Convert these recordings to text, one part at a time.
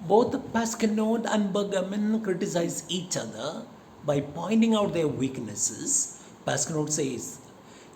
Both Pascanot and Bergamin criticize each other by pointing out their weaknesses. Pascanot says,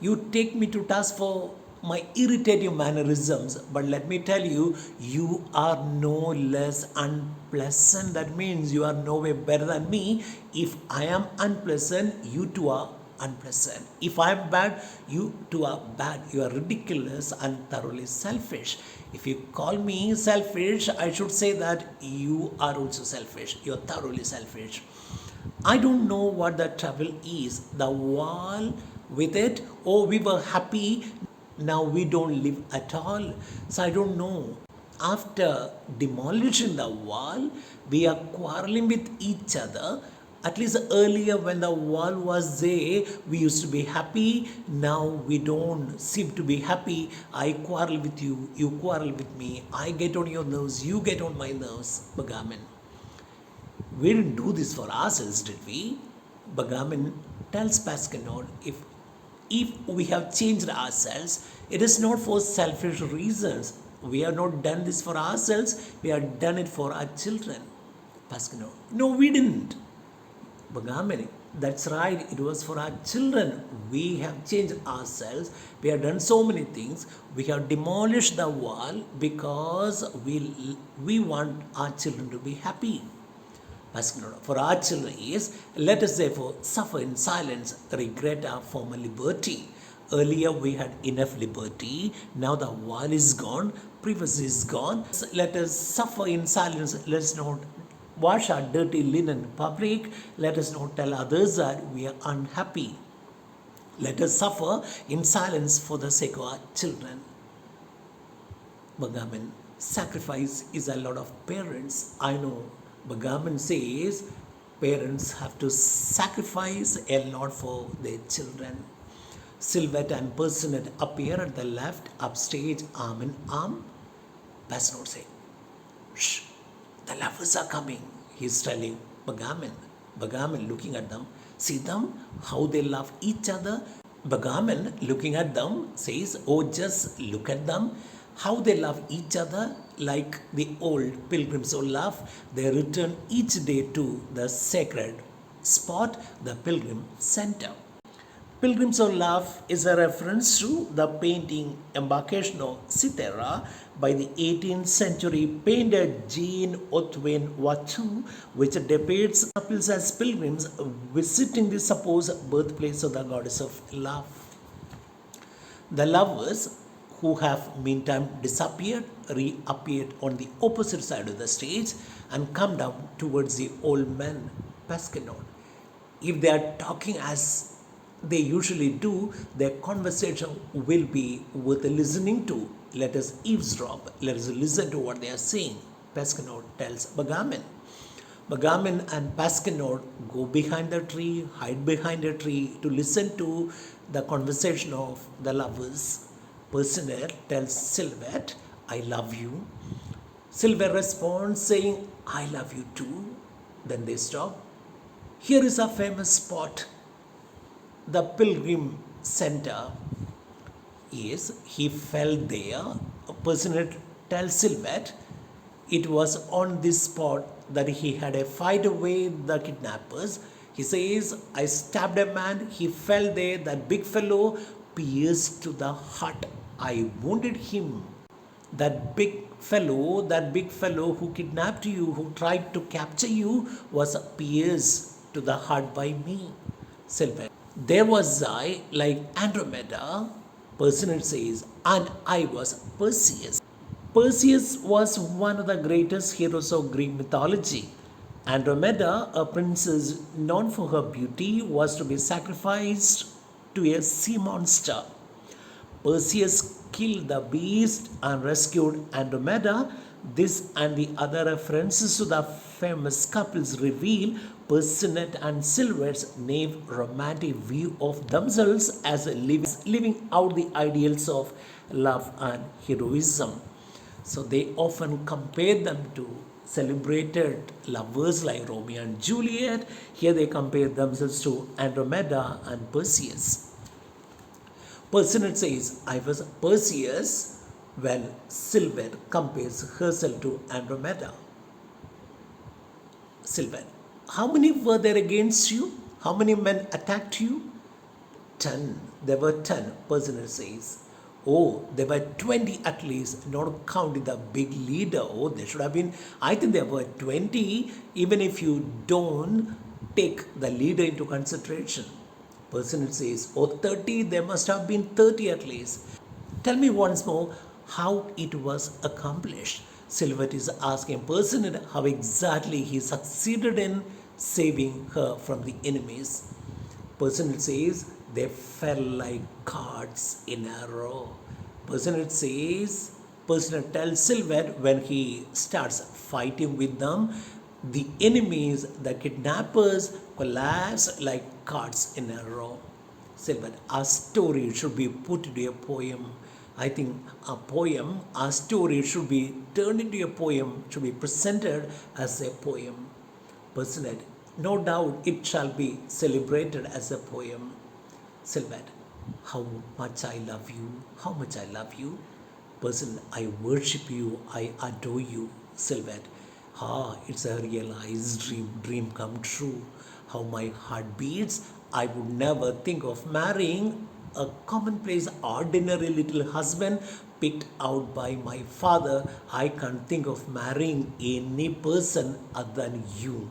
"You take me to task for my irritative mannerisms, but let me tell you, you are no less unpleasant. That means you are no way better than me. If I am unpleasant, you too are unpleasant. If I am bad, you too are bad. You are ridiculous and thoroughly selfish. If you call me selfish, I should say that you are also selfish. You are thoroughly selfish. I don't know what the trouble is. The wall with it, oh, we were happy. Now we don't live at all. So I don't know. After demolishing the wall, we are quarreling with each other. At least earlier, when the wall was there, we used to be happy. Now we don't seem to be happy. I quarrel with you, you quarrel with me. I get on your nerves, you get on my nerves. Bagaman. We didn't do this for ourselves, did we? Bagaman tells Pascanot, if we have changed ourselves, it is not for selfish reasons. We have not done this for ourselves, we have done it for our children. Pascanot, no, we didn't. Bagaman, that's right, it was for our children. We have changed ourselves, we have done so many things. We have demolished the wall because we want our children to be happy. For our children is, let us therefore suffer in silence, regret our former liberty. Earlier we had enough liberty, now the wall is gone, privacy is gone. Let us suffer in silence, let us not wash our dirty linen in public, let us not tell others that we are unhappy. Let us suffer in silence for the sake of our children. Bagaman, sacrifice is a lot of parents. I know. Bagaman says parents have to sacrifice a lot for their children. Silhouette and Personate appear at the left, upstage, arm in arm. Pascanot say, "Shh, the lovers are coming," he's telling Bagaman. Bagaman looking at them, see them, how they love each other. Bagaman looking at them says, "Oh, just look at them, how they love each other like the old pilgrims who love. They return each day to the sacred spot, the pilgrim center." Pilgrims of Love is a reference to the painting Embarkation of Cythera by the 18th century painter Jean Othwin Watteau, which depicts couples as pilgrims visiting the supposed birthplace of the goddess of love. The lovers, who have meantime disappeared, reappeared on the opposite side of the stage and come down towards the old man, Pascanot. If they are talking as they usually do, their conversation will be worth listening to. Let us eavesdrop, let us listen to what they are saying, Pascanot tells Bagaman. Bagaman and Pascanot go behind the tree, hide behind a tree to listen to the conversation of the lovers. Personate tells Silhouette, "I love you." Silhouette responds saying, "I love you too." Then they stop. Here is a famous spot. The pilgrim center is, he fell there. A person tells Silhouette it was on this spot that he had a fight with the kidnappers. He says, "I stabbed a man, he fell there, that big fellow pierced to the heart. I wounded him. That big fellow who kidnapped you, who tried to capture you, was pierced to the heart by me." Silhouette, "There was I, like Andromeda," Personate says, "and I was Perseus." Perseus was one of the greatest heroes of Greek mythology. Andromeda, a princess known for her beauty, was to be sacrificed to a sea monster. Perseus killed the beast and rescued Andromeda. This and the other references to the famous couples reveal Personate and Silhouette's naive romantic view of themselves as living out the ideals of love and heroism. So they often compare them to celebrated lovers like Romeo and Juliet. Here they compare themselves to Andromeda and Perseus. Personate says, "I was Perseus," when Silhouette compares herself to Andromeda. Sylvan, how many were there against you? How many men attacked you? 10. There were 10, Personal says. Oh, there were 20 at least, not counting the big leader. Oh, there should have been, I think there were 20, even if you don't take the leader into consideration. Personal says, oh, 30, there must have been 30 at least. Tell me once more how it was accomplished. Silvet is asking Personal how exactly he succeeded in saving her from the enemies. Personal says they fell like cards in a row. Personal says, Personal tells Silvet when he starts fighting with them, the enemies, the kidnappers, collapse like cards in a row. Silver, our story should be put into a poem. I think a poem, our story should be turned into a poem, should be presented as a poem. Personally, no doubt it shall be celebrated as a poem. Silver, how much I love you, how much I love you. Person, I worship you, I adore you. Silver, it's a realized dream come true. How my heart beats. I would never think of marrying a commonplace, ordinary little husband picked out by my father. I can't think of marrying any person other than you.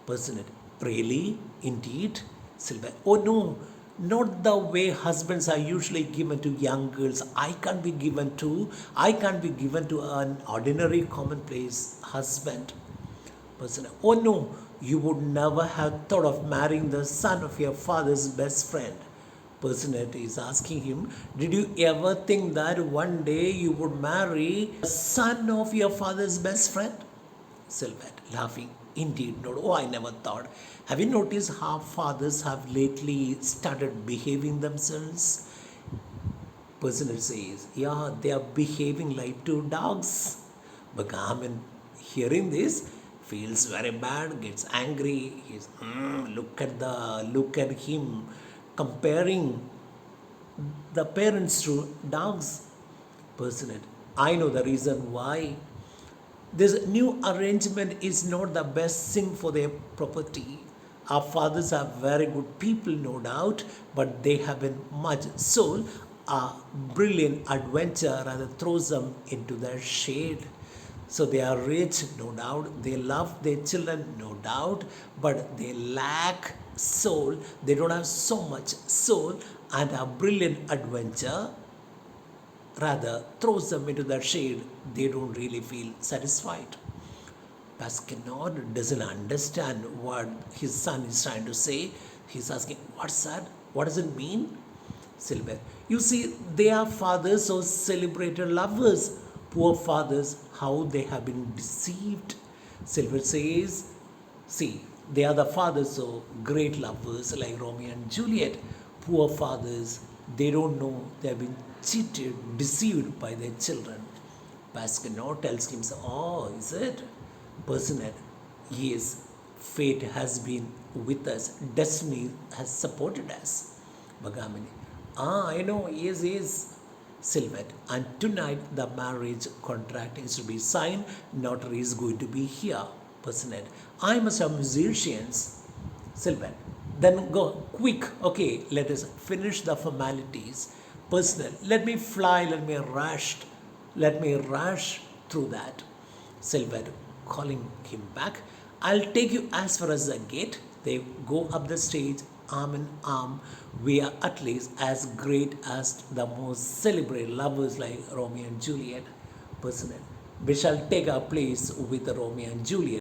Person, really? Indeed? Silver, oh no, not the way husbands are usually given to young girls. I can't be given to an ordinary commonplace husband. Person, oh no, you would never have thought of marrying the son of your father's best friend. Personality is asking him, did you ever think that one day you would marry the son of your father's best friend? Silvet, laughing, indeed not. Oh, I never thought. Have you noticed how fathers have lately started behaving themselves? Personal says, yeah, they are behaving like two dogs. Bagaman, hearing this, feels very bad, gets angry. He's, look at him comparing the parents to dogs. Personal, I know the reason why. This new arrangement is not the best thing for their property. Our fathers are very good people, no doubt, but they haven't much soul. A brilliant adventure rather throws them into the shade. So they are rich, no doubt. They love their children, no doubt, but they lack soul. They don't have so much soul, and a brilliant adventure rather throws them into the shade. They don't really feel satisfied. Pasquinod doesn't understand what his son is trying to say. He's asking, what's that? What does it mean? Silver, you see, they are fathers of celebrated lovers. Poor fathers, how they have been deceived. Silver says, see, they are the fathers of great lovers like Romeo and Juliet. Poor fathers, they don't know they have been cheated, deceived by their children. Pascal tells him, oh, is it? Personal, yes, fate has been with us, destiny has supported us. Bagamini, I know, yes. Silvet, and tonight the marriage contract is to be signed, notary is going to be here. Personal, I must have musicians. Silvet, then go quick, okay, let us finish the formalities. Personal, let me fly, let me rush through that. Silver calling him back, I'll take you as far as the gate. They go up the stage arm in arm. We are at least as great as the most celebrated lovers like Romeo and Juliet. Personal, we shall take our place with Romeo and Juliet.